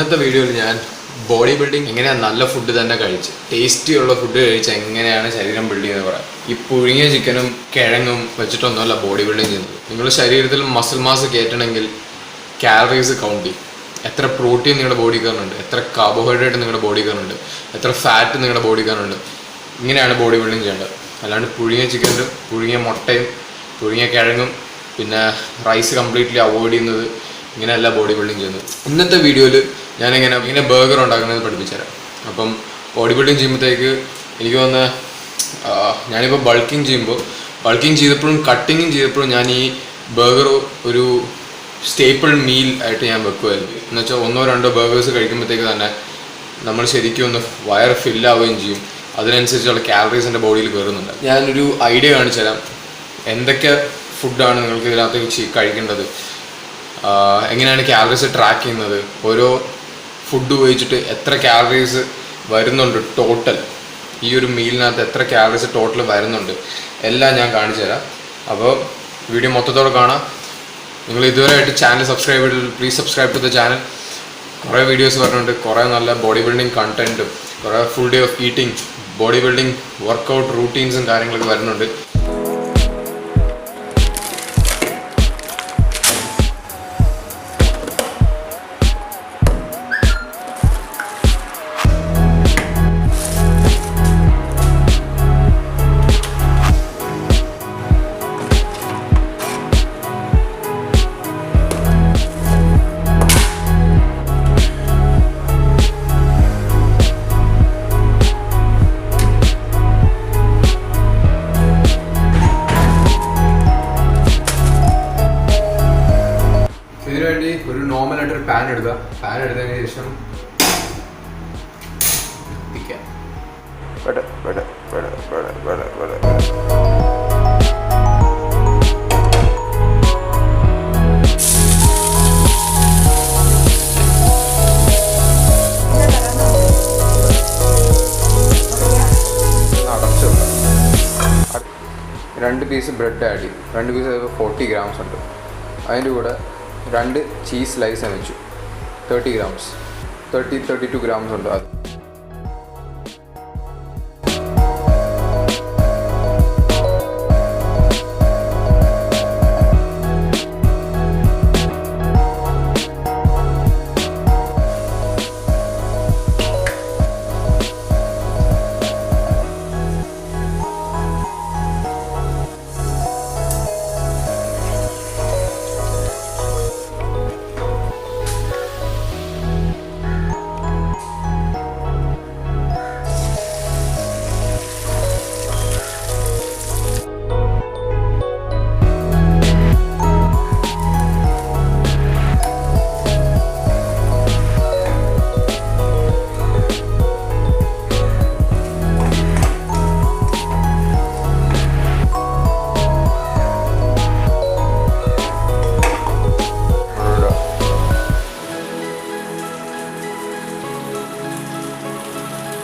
ഇന്നത്തെ വീഡിയോയിൽ ഞാൻ ബോഡി ബിൽഡിംഗ് എങ്ങനെയാണ് നല്ല ഫുഡ് തന്നെ കഴിച്ച് ടേസ്റ്റിയുള്ള ഫുഡ് കഴിച്ച് എങ്ങനെയാണ് ശരീരം ബിൽഡ് ചെയ്യുന്നത് പറയാം. ഈ പുഴുങ്ങിയ ചിക്കനും കിഴങ്ങും വെച്ചിട്ടൊന്നുമല്ല ബോഡി ബിൽഡിംഗ് ചെയ്യുന്നത്. നിങ്ങളുടെ ശരീരത്തിൽ മസിൽ മാസ് കയറ്റണമെങ്കിൽ കാലറീസ് കൗണ്ട് ചെയ്യും. എത്ര പ്രോട്ടീൻ നിങ്ങളുടെ ബോഡി കയറുന്നുണ്ട്, എത്ര കാർബോഹൈഡ്രേറ്റ് നിങ്ങളുടെ ബോഡി കയറുന്നുണ്ട്, എത്ര ഫാറ്റ് നിങ്ങളുടെ ബോഡി കയറുന്നുണ്ട്. ഇങ്ങനെയാണ് ബോഡി ബിൽഡിംഗ് ചെയ്യേണ്ടത്. അല്ലാണ്ട് പുഴുങ്ങിയ ചിക്കനും പുഴുങ്ങിയ മുട്ടയും പുഴുങ്ങിയ കിഴങ്ങും പിന്നെ റൈസ് കംപ്ലീറ്റ്ലി അവോയ്ഡ് ചെയ്യുന്നത് ഇങ്ങനെയല്ല ബോഡി ബിൽഡിംഗ് ചെയ്യുന്നത്. ഇന്നത്തെ വീഡിയോയിൽ ഞാനിങ്ങനെ ബർഗർ ഉണ്ടാക്കുന്നത് പഠിപ്പിച്ചുതരാം. അപ്പം ബോഡി ബിൽഡിംഗ് ചെയ്യുമ്പോഴത്തേക്ക് എനിക്ക് തോന്നുന്ന ഞാനിപ്പോൾ ബൾക്കിങ് ചെയ്തപ്പോഴും കട്ടിങ്ങും ചെയ്തപ്പോഴും ഞാൻ ഈ ബർഗർ ഒരു സ്റ്റേപ്പിൾ മീൽ ആയിട്ട് ഞാൻ വെക്കുമായിരുന്നു. എന്ന് വെച്ചാൽ 1-2 ബർഗേഴ്സ് കഴിക്കുമ്പോഴത്തേക്ക് തന്നെ നമ്മൾ ശരിക്കും ഒന്ന് വയർ ഫില്ലാവുകയും ചെയ്യും. അതിനനുസരിച്ചുള്ള കാലറീസ് എൻ്റെ ബോഡിയിൽ കയറുന്നുണ്ട്. ഞാനൊരു ഐഡിയ കാണിച്ചു തരാം. എന്തൊക്കെ ഫുഡാണ് നിങ്ങൾക്ക് ഇതിനകത്ത് കഴിക്കേണ്ടത്, എങ്ങനെയാണ് കാലറീസ് ട്രാക്ക് ചെയ്യുന്നത്, ഓരോ ഫുഡ് ഉപയോഗിച്ചിട്ട് എത്ര കാലറീസ് വരുന്നുണ്ട് ടോട്ടൽ, ഈ ഒരു മീലിനകത്ത് എത്ര കാലറീസ് ടോട്ടൽ വരുന്നുണ്ട് എല്ലാം ഞാൻ കാണിച്ചു തരാം. അപ്പോൾ വീഡിയോ മൊത്തത്തോടെ കാണാം. നിങ്ങൾ ഇതുവരെയായിട്ട് ചാനൽ സബ്സ്ക്രൈബ് ചെയ്തിട്ട് please subscribe to the channel. കുറേ വീഡിയോസ് വരുന്നുണ്ട്, കുറേ നല്ല ബോഡി ബിൽഡിംഗ് കണ്ടൻറ്റും കുറേ full day of eating body building workout റൂട്ടീൻസും കാര്യങ്ങളൊക്കെ വരുന്നുണ്ട്. ഇതിനുവേണ്ടി ഒരു നോർമലായിട്ടൊരു പാൻ എടുക്കുക. പാൻ എടുത്തതിന് ശേഷം അടച്ചു 2 പീസ് ബ്രെഡ് ആഡ് ചെയ്യും. 2 പീസ് 40 ഗ്രാംസ് ഉണ്ട്. അതിൻ്റെ കൂടെ 2 ചീസ് സ്ലൈസ് വെച്ചു. 32 ഗ്രാംസ് ഉണ്ട്. അത്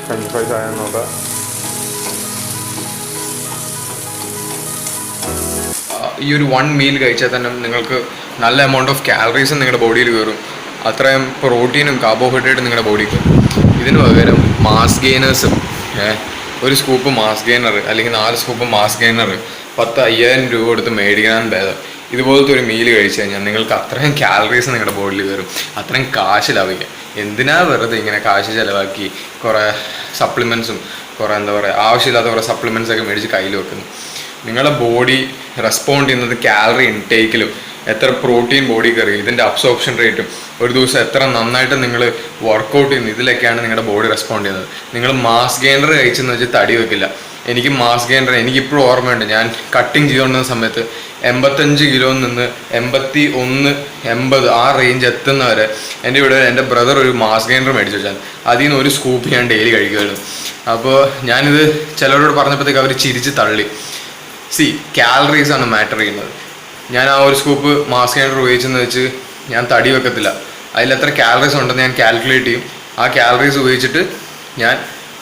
ഫ്രഞ്ച് ഫ്രൈസ് ആയാൽ നോക്കാം. ഈ ഒരു 1 മീൽ കഴിച്ചാൽ തന്നെ നിങ്ങൾക്ക് നല്ല എമൗണ്ട് ഓഫ് കാലറീസും നിങ്ങളുടെ ബോഡിയിൽ കയറും. അത്രയും പ്രോട്ടീനും കാർബോഹൈഡ്രേറ്റും നിങ്ങളുടെ ബോഡിയിൽ കയറും. ഇതിന് പകരം മാസ് ഗെയിനേഴ്സും ഒരു സ്കൂപ്പ് മാസ് ഗെയിനർ അല്ലെങ്കിൽ 4 സ്കൂപ്പ് മാസ് ഗെയിനർ 10,000 രൂപ കൊടുത്ത് മേടിക്കാൻ ഭേദം ഇതുപോലത്തെ ഒരു മീൽ കഴിച്ചു കഴിഞ്ഞാൽ നിങ്ങൾക്ക് അത്രയും കാലറീസ് നിങ്ങളുടെ ബോഡിയിൽ കയറും. അത്രയും കാശ് ലാഭിക്കാം. എന്തിനാ വെറുതെ ഇങ്ങനെ കാശ് ചിലവാക്കി കുറേ സപ്ലിമെൻറ്റ്സും കുറേ എന്താ പറയുക ആവശ്യമില്ലാത്ത കുറേ സപ്ലിമെൻറ്റ്സ് ഒക്കെ മേടിച്ച് കയ്യിൽ വെക്കുന്നു. നിങ്ങളുടെ ബോഡി റെസ്പോണ്ട് ചെയ്യുന്നത് കാലറി ഇൻടേക്കിലും എത്ര പ്രോട്ടീൻ ബോഡി കയറി ഇതിൻ്റെ അബ്സോർപ്ഷൻ റേറ്റും ഒരു ദിവസം എത്ര നന്നായിട്ട് നിങ്ങൾ വർക്കൗട്ട് ചെയ്യുന്നു ഇതിലൊക്കെയാണ് നിങ്ങളുടെ ബോഡി റെസ്പോണ്ട് ചെയ്യുന്നത്. നിങ്ങൾ മാസ് ഗെയിനർ കഴിച്ചെന്ന് വെച്ചാൽ തടി വെക്കില്ല. എനിക്ക് മാസ് ഗെയിനർ എനിക്കിപ്പോഴും ഓർമ്മയുണ്ട്. ഞാൻ കട്ടിങ് ചെയ്തുകൊണ്ടിരുന്ന സമയത്ത് 85 കിലോയിൽ നിന്ന് 81, 80 ആ റേഞ്ച് എത്തുന്നവരെ എൻ്റെ ഇവിടെ എൻ്റെ ബ്രദർ ഒരു മാസ് ഗെയിനർ മേടിച്ചു വെച്ചാൽ അതിൽ നിന്ന് ഒരു സ്കൂപ്പ് ഞാൻ ഡെയിലി കഴിക്കുമായിരുന്നു. അപ്പോൾ ഞാനിത് ചിലരോട് പറഞ്ഞപ്പോഴത്തേക്ക് അവർ ചിരിച്ച് തള്ളി. കാലറീസ് ആണ് മാറ്റർ ചെയ്യുന്നത്. ഞാൻ ആ ഒരു സ്കൂപ്പ് മാസ് ഗെയിനർ ഉപയോഗിച്ചെന്ന് വെച്ച് ഞാൻ തടി വെക്കത്തില്ല. അതിലെത്ര കാലറീസ് ഉണ്ടെന്ന് ഞാൻ കാൽക്കുലേറ്റ് ചെയ്യും. ആ കാലറീസ് ഉപയോഗിച്ചിട്ട് ഞാൻ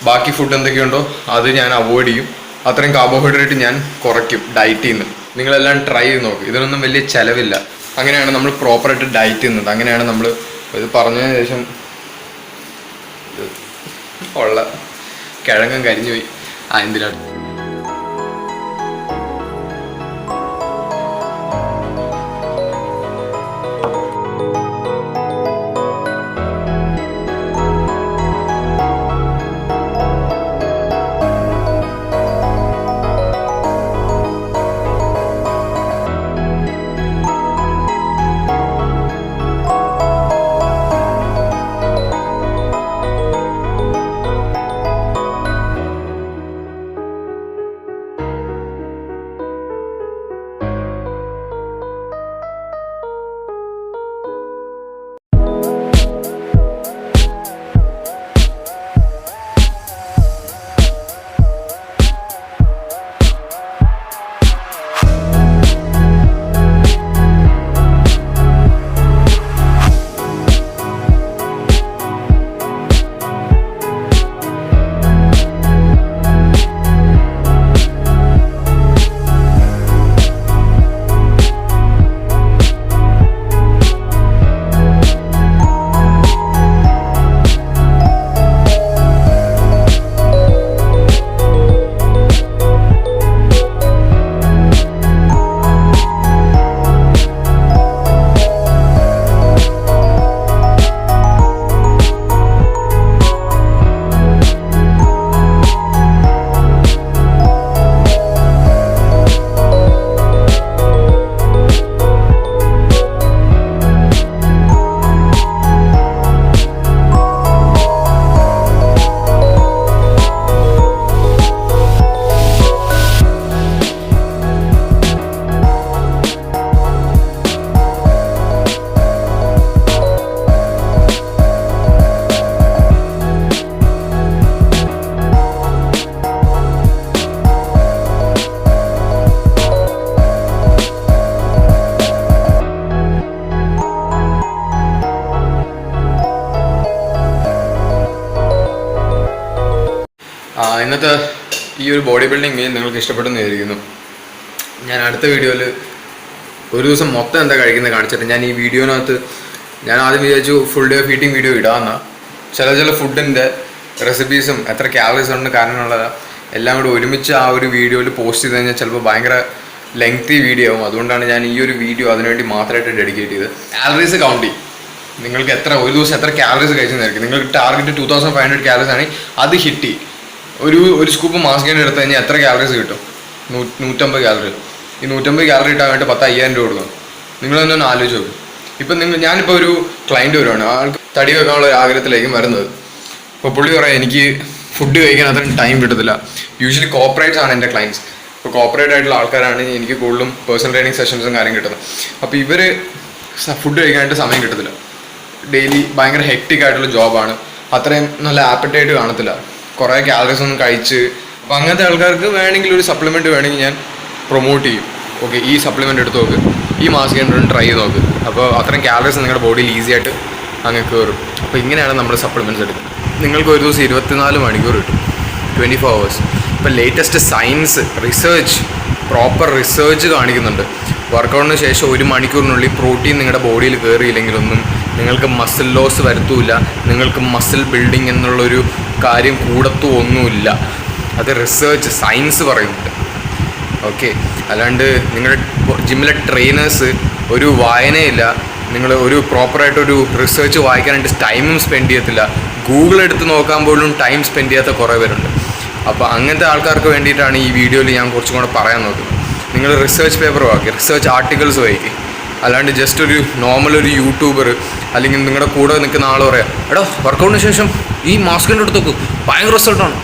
ബാക്കി ഫുഡ് എന്തൊക്കെയുണ്ടോ അത് ഞാൻ അവോയ്ഡ് ചെയ്യും. അത്രയും കാർബോഹൈഡ്രേറ്റ് ഞാൻ കുറയ്ക്കും ഡയറ്റിൽ നിന്ന്. നിങ്ങളെല്ലാം ട്രൈ ചെയ്ത് നോക്കും. ഇതിനൊന്നും വലിയ ചിലവില്ല. അങ്ങനെയാണ് നമ്മൾ പ്രോപ്പറായിട്ട് ഡയറ്റ് ചെയ്യുന്നത്. അങ്ങനെയാണ് നമ്മൾ ഇത് പറഞ്ഞതിന് ശേഷം ഉള്ള കിഴങ്ങും കരിഞ്ഞു പോയി. എന്തിനാണ് ഇന്നത്തെ ഈ ഒരു ബോഡി ബിൽഡിംഗ് മീൽ നിങ്ങൾക്ക് ഇഷ്ടപ്പെട്ടെന്ന് വിചാരിക്കുന്നു. ഞാൻ അടുത്ത വീഡിയോയിൽ ഒരു ദിവസം മൊത്തം എന്താ കഴിക്കുന്നത് കാണിച്ചിട്ട് ഞാൻ ഈ വീഡിയോനകത്ത് ഞാൻ ആദ്യം വിചാരിച്ചു full day of eating video ഇടാമെന്നാണ്. ചില ഫുഡിൻ്റെ റെസിപ്പീസും എത്ര കാലറീസ് ഉണ്ട് കാരണമുള്ളതാണ് എല്ലാം കൂടി ഒരുമിച്ച് ആ ഒരു വീഡിയോയിൽ പോസ്റ്റ് ചെയ്ത് കഴിഞ്ഞാൽ ചിലപ്പോൾ ഭയങ്കര ലെങ്തി വീഡിയോ ആവും. അതുകൊണ്ടാണ് ഞാൻ ഈ ഒരു വീഡിയോ അതിനുവേണ്ടി മാത്രമായിട്ട് ഡെഡിക്കേറ്റ് ചെയ്ത് കാലറീസ് കൗണ്ട് ചെയ്യും. നിങ്ങൾക്ക് ഒരു ദിവസം എത്ര കാലറീസ് കഴിച്ചെന്നായിരിക്കും. നിങ്ങൾക്ക് ടാർഗറ്റ് 2500 കാലറീസ് ആണെങ്കിൽ അത് ഹിറ്റ് ചെയ്യും. ഒരു സ്കൂപ്പ് മാസ് ഗെയിൻ എടുത്തു കഴിഞ്ഞാൽ എത്ര കാലറീസ് കിട്ടും? 150 കാലറി. ഈ 150 കാലറി ഇട്ടാൻ വേണ്ടി 10,000 രൂപ കൊടുക്കണം. നിങ്ങളൊന്ന് ആലോചിച്ച് നോക്കും. ഇപ്പം ഞാനിപ്പോൾ ഒരു ക്ലയൻറ്റ് വരുവാണ്, ആൾക്ക് തടി വെക്കാനുള്ള ഒരു ആഗ്രഹത്തിലേക്കും വരുന്നത്. അപ്പോൾ പുള്ളി പറയാം എനിക്ക് ഫുഡ് കഴിക്കാൻ അത്രയും ടൈം കിട്ടത്തില്ല. യൂഷ്വലി കോർപ്പറേറ്റ്സ് ആണ് എൻ്റെ ക്ലയൻറ്റ്സ്. ഇപ്പോൾ കോർപ്പറേറ്റ് ആയിട്ടുള്ള ആൾക്കാരാണ് എനിക്ക് കൂടുതലും പേഴ്സണൽ ട്രെയിനിങ് സെഷൻസും കാര്യം കിട്ടുന്നത്. അപ്പോൾ ഇവർ ഫുഡ് കഴിക്കാനായിട്ട് സമയം കിട്ടത്തില്ല. ഡെയിലി ഭയങ്കര ഹെക്റ്റിക് ആയിട്ടുള്ള ജോബാണ്. അത്രയും നല്ല ആപ്പറ്റൈറ്റ് കാണത്തില്ല. കുറേ കാലറീസ് ഒന്നും കഴിച്ച്. അപ്പോൾ അങ്ങനത്തെ ആൾക്കാർക്ക് വേണമെങ്കിൽ ഒരു സപ്ലിമെൻറ്റ് വേണമെങ്കിൽ ഞാൻ പ്രൊമോട്ട് ചെയ്യും. ഓക്കെ, ഈ സപ്ലിമെൻറ്റ് എടുത്ത് നോക്ക്, ഈ മാസ് ഗെയിൻ ട്രൈ ചെയ്ത് നോക്ക്. അപ്പോൾ അത്രയും കാലറീസ് നിങ്ങളുടെ ബോഡിയിൽ ഈസി ആയിട്ട് അങ്ങ് കയറും. അപ്പോൾ ഇങ്ങനെയാണ് നമ്മൾ സപ്ലിമെൻറ്റ്സ് എടുക്കുന്നത്. നിങ്ങൾക്ക് ഒരു ദിവസം 24 മണിക്കൂർ കിട്ടും, 24 hours. ഇപ്പോൾ ലേറ്റസ്റ്റ് സയൻസ് പ്രോപ്പർ റിസർച്ച് കാണിക്കുന്നുണ്ട്. വർക്കൗട്ടിന് ശേഷം 1 മണിക്കൂറിനുള്ളിൽ പ്രോട്ടീൻ നിങ്ങളുടെ ബോഡിയിൽ കയറിയില്ലെങ്കിലൊന്നും നിങ്ങൾക്ക് മസിൽ ലോസ് വരുത്തുമില്ല, നിങ്ങൾക്ക് മസിൽ ബിൽഡിംഗ് എന്നുള്ളൊരു കാര്യം കൂടത്തുമൊന്നുമില്ല. അത് റിസർച്ച് സയൻസ് പറയുന്നുണ്ട്. ഓക്കെ, അല്ലാണ്ട് നിങ്ങളുടെ ജിമ്മിലെ ട്രെയിനേഴ്സ് ഒരു വായനയില്ല, നിങ്ങൾ ഒരു പ്രോപ്പറായിട്ടൊരു റിസർച്ച് വായിക്കാനായിട്ട് ടൈമും സ്പെൻഡ് ചെയ്യത്തില്ല. ഗൂഗിൾ എടുത്ത് നോക്കാൻ പോലും ടൈം സ്പെൻഡ് ചെയ്യാത്ത കുറേ പേരുണ്ട്. അപ്പോൾ അങ്ങനത്തെ ആൾക്കാർക്ക് വേണ്ടിയിട്ടാണ് ഈ വീഡിയോയിൽ ഞാൻ കുറച്ചും കൂടെ പറയാൻ നോക്കുന്നത്. നിങ്ങൾ റിസർച്ച് പേപ്പർ വായിക്കുക, റിസർച്ച് ആർട്ടിക്കിൾസ് വായിക്കുക. അല്ലാണ്ട് ജസ്റ്റ് ഒരു ഒരു യൂട്യൂബർ അല്ലെങ്കിൽ നിങ്ങളുടെ കൂടെ നിൽക്കുന്ന ആൾ പറയാം, എടാ വർക്കൗട്ടിന് ശേഷം ഈ മാസ്കിൻ്റെ അടുത്ത് നോക്കും, ഭയങ്കര റിസൾട്ടാണ്,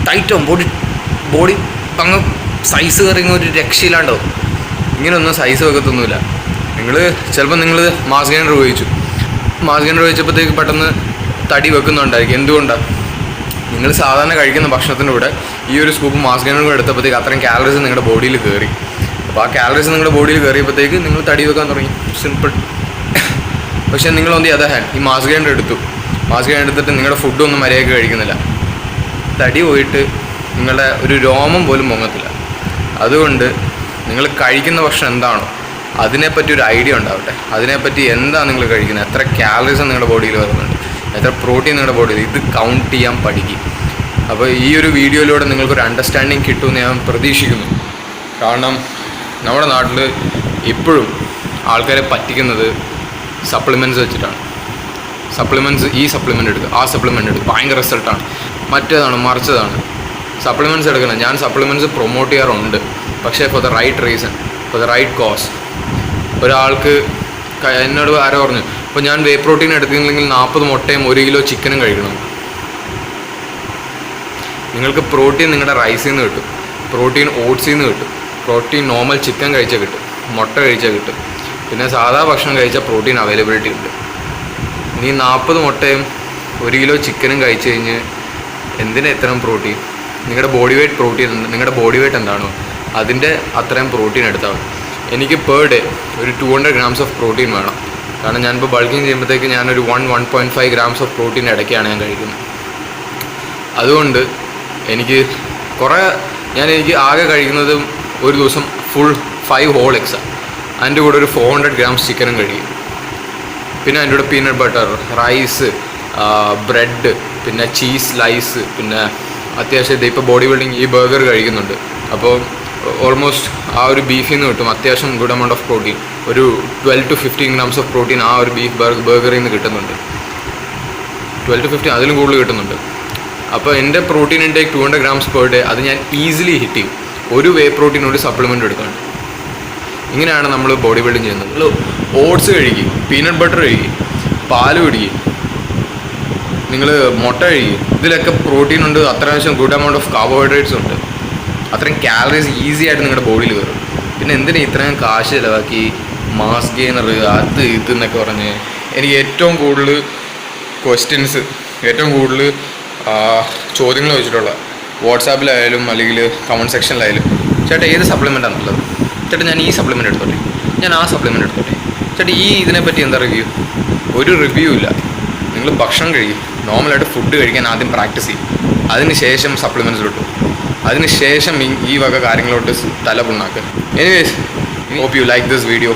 ടൈറ്റാവും, ബോഡി അങ്ങ് സൈസ് കയറിയുന്ന ഒരു രക്ഷയില്ലാണ്ടാവും. ഇങ്ങനെയൊന്നും സൈസ് വെക്കത്തൊന്നുമില്ല. ചിലപ്പോൾ നിങ്ങൾ മാസ് ഗെയിനർ ഉപയോഗിച്ചപ്പോഴത്തേക്ക് പെട്ടെന്ന് തടി വെക്കുന്നുണ്ടായിരിക്കും. എന്തുകൊണ്ടാണ്? നിങ്ങൾ സാധാരണ കഴിക്കുന്ന ഭക്ഷണത്തിൻ്റെ കൂടെ ഈ ഒരു സ്കൂപ്പ് മാസ് ഗെയിനർ എടുത്തപ്പോഴത്തേക്ക് അത്രയും കാലറീസ് നിങ്ങളുടെ ബോഡിയിൽ കയറി. അപ്പോൾ ആ കാലറീസ് നിങ്ങളുടെ ബോഡിയിൽ കയറിയപ്പോഴത്തേക്ക് നിങ്ങൾ തടി വെക്കാൻ തുടങ്ങി. സിമ്പിൾ. പക്ഷേ നിങ്ങളൊന്ന് അതേ ഹാൻഡ് ഈ മാസ് ഗെയിനർ എടുത്തിട്ട് നിങ്ങളുടെ ഫുഡൊന്നും മര്യാദയ്ക്ക് കഴിക്കുന്നില്ല, തടി പോയിട്ട് നിങ്ങളുടെ ഒരു രോമം പോലും പൊങ്ങത്തില്ല. അതുകൊണ്ട് നിങ്ങൾ കഴിക്കുന്ന ഭക്ഷണം എന്താണോ അതിനെപ്പറ്റി ഒരു ഐഡിയ ഉണ്ടാവട്ടെ. അതിനെപ്പറ്റി എന്താണ് നിങ്ങൾ കഴിക്കുന്നത്, എത്ര കാലറീസ് നിങ്ങളുടെ ബോഡിയിൽ വരുന്നുണ്ട്, എത്ര പ്രോട്ടീൻ നിങ്ങളുടെ ബോഡിയിൽ, ഇത് കൗണ്ട് ചെയ്യാൻ പഠിക്കും. അപ്പോൾ ഈ ഒരു വീഡിയോയിലൂടെ നിങ്ങൾക്കൊരു അണ്ടർസ്റ്റാൻഡിങ് കിട്ടുമെന്ന് ഞാൻ പ്രതീക്ഷിക്കുന്നു. കാരണം നമ്മുടെ നാട്ടിൽ ഇപ്പോഴും ആൾക്കാരെ പറ്റിക്കുന്നത് സപ്ലിമെൻറ്റ്സ് വെച്ചിട്ടാണ്. ഈ സപ്ലിമെൻ്റ് എടുക്കുക, ആ സപ്ലിമെൻ്റ് എടുക്കുക, ഭയങ്കര റിസൾട്ടാണ്, മറ്റേതാണ് മറിച്ചതാണ്. സപ്ലിമെൻറ്റ്സ് എടുക്കണം. ഞാൻ സപ്ലിമെൻറ്റ്സ് പ്രൊമോട്ട് ചെയ്യാറുണ്ട്, പക്ഷേ for the right reason, for the right cause. ഒരാൾക്ക് എന്നോട് ആരോ പറഞ്ഞു, ഇപ്പോൾ ഞാൻ വേ പ്രോട്ടീൻ എടുത്തില്ലെങ്കിൽ 40 മുട്ടയും 1 കിലോ ചിക്കനും കഴിക്കണം. നിങ്ങൾക്ക് പ്രോട്ടീൻ നിങ്ങളുടെ റൈസിൽ നിന്ന് കിട്ടും, പ്രോട്ടീൻ ഓട്സിൽ നിന്ന് കിട്ടും, പ്രോട്ടീൻ നോർമൽ ചിക്കൻ കഴിച്ചാൽ കിട്ടും, മുട്ട കഴിച്ചാൽ കിട്ടും, പിന്നെ സാധാ ഭക്ഷണം കഴിച്ചാൽ പ്രോട്ടീൻ അവൈലബിലിറ്റി ഉണ്ട്. നീ 40 മുട്ടയും 1 കിലോ ചിക്കനും കഴിച്ചു കഴിഞ്ഞ് എന്തിനാ ഇത്രയും പ്രോട്ടീൻ? നിങ്ങളുടെ ബോഡി വെയ്റ്റ് പ്രോട്ടീൻ, നിങ്ങളുടെ ബോഡി വെയ്റ്റ് എന്താണോ അതിൻ്റെ അത്രയും പ്രോട്ടീൻ എടുത്താൽ മതി. എനിക്ക് പെർ ഡേ ഒരു 200 grams ഓഫ് പ്രോട്ടീൻ വേണം. കാരണം ഞാനിപ്പോൾ ബൾക്കിങ് ചെയ്യുമ്പോഴത്തേക്ക് ഞാനൊരു 1.5 grams ഓഫ് പ്രോട്ടീൻ ഇടയ്ക്കാണ് ഞാൻ കഴിക്കുന്നത്. അതുകൊണ്ട് എനിക്ക് എനിക്ക് ആകെ കഴിക്കുന്നത് ഒരു ദിവസം ഫുൾ 5 whole eggs. അതിൻ്റെ കൂടെ ഒരു 400 grams ചിക്കനും കഴിക്കും. പിന്നെ അതിൻ്റെ കൂടെ പീനട്ട് ബട്ടർ, റൈസ്, ബ്രെഡ്, പിന്നെ ചീസ് സ്ലൈസ്, പിന്നെ അത്യാവശ്യം ഇപ്പോൾ ബോഡി ബിൽഡിങ് ഈ ബർഗർ കഴിക്കുന്നുണ്ട്. അപ്പോൾ ഓൾമോസ്റ്റ് ആ ഒരു ബീഫിൽ നിന്ന് കിട്ടും അത്യാവശ്യം ഗുഡ് എമൗണ്ട് ഓഫ് പ്രോട്ടീൻ. ഒരു 12 to 15 grams ഓഫ് പ്രോട്ടീൻ ആ ഒരു ബീഫ് ബർഗറിൽ നിന്ന് കിട്ടുന്നുണ്ട്. 12 to 15 അതിലും കൂടുതൽ കിട്ടുന്നുണ്ട്. അപ്പോൾ എൻ്റെ protein intake 200 grams per day. അത് ഞാൻ ഈസിലി ഹിറ്റ് ചെയ്യും ഒരു വേ പ്രോട്ടീൻ, ഒരു സപ്ലിമെൻ്റ് എടുക്കാണ്ട്. ഇങ്ങനെയാണ് നമ്മൾ ബോഡി ബിൽഡിങ് ചെയ്യുന്നത്. നിങ്ങൾ ഓട്സ് കഴിക്കും, പീനട്ട് ബട്ടർ കഴിക്കും, പാല് കുടിക്കും, നിങ്ങൾ മുട്ട കഴിക്കും. ഇതിലൊക്കെ പ്രോട്ടീൻ ഉണ്ട്, അത്യാവശ്യം ഗുഡ് എമൗണ്ട് ഓഫ് കാർബോഹൈഡ്രേറ്റ്സ് ഉണ്ട്. അത്രയും കാലറീസ് ഈസി ആയിട്ട് നിങ്ങളുടെ ബോഡിയിൽ കയറും. പിന്നെ എന്തിനാ ഇത്രയും കാശ് ചിലവാക്കി മാസ് ഗെയിനർ അത് എന്നൊക്കെ പറഞ്ഞ് എനിക്ക് ഏറ്റവും കൂടുതൽ ക്വസ്റ്റ്യൻസ്, ഏറ്റവും കൂടുതൽ ചോദ്യങ്ങൾ വെച്ചിട്ടുള്ള വാട്സാപ്പിലായാലും അല്ലെങ്കിൽ കമൻറ്റ് സെക്ഷനിലായാലും, ചേട്ടാ ഏത് സപ്ലിമെൻ്റാണ് നല്ലത്? ചേട്ടാ ഞാൻ ഈ സപ്ലിമെൻ്റ് എടുത്തോട്ടെ, ഞാൻ ആ സപ്ലിമെൻ്റ് എടുത്തോട്ടെ, ചേട്ടാ ഇതിനെപ്പറ്റി എന്താ റിവ്യൂ? ഒരു റിവ്യൂ ഇല്ല. നിങ്ങൾ ഭക്ഷണം കഴിക്കും, നോർമലായിട്ട് ഫുഡ് കഴിക്കാൻ ആദ്യം പ്രാക്ടീസ് ചെയ്യും, അതിന് ശേഷം സപ്ലിമെൻറ്റ്സിലോട്ട്, അതിന് ശേഷം ഈ വക കാര്യങ്ങളോട്ട് തല പുണ്ണാക്കുക. Anyways, hope you like this video.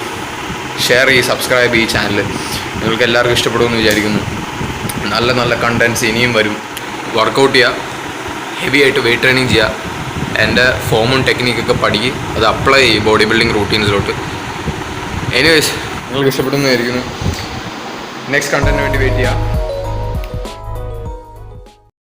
Share ചെയ്യ്, സബ്സ്ക്രൈബ് ഈ ചാനൽ. നിങ്ങൾക്ക് എല്ലാവർക്കും ഇഷ്ടപ്പെടുമെന്ന് വിചാരിക്കുന്നു. നല്ല നല്ല കണ്ടൻറ്റ്സ് ഇനിയും വരും. വർക്കൗട്ട് ചെയ്യുക, ഹെവി ആയിട്ട് വെയിറ്റ് ട്രെയിനിങ് ചെയ്യുക, എൻ്റെ ഫോമും ടെക്നിക്കൊക്കെ പഠിക്കുക, അത് അപ്ലൈ ചെയ്യും ബോഡി ബിൽഡിംഗ് റൂട്ടീൻസിലോട്ട്. എനിവേസ്, നിങ്ങൾക്ക് ഇഷ്ടപ്പെടുന്നതായിരിക്കുന്നു. നെക്സ്റ്റ് കണ്ടൻറ്റിന് വേണ്ടി വെയിറ്റ് ചെയ്യുക.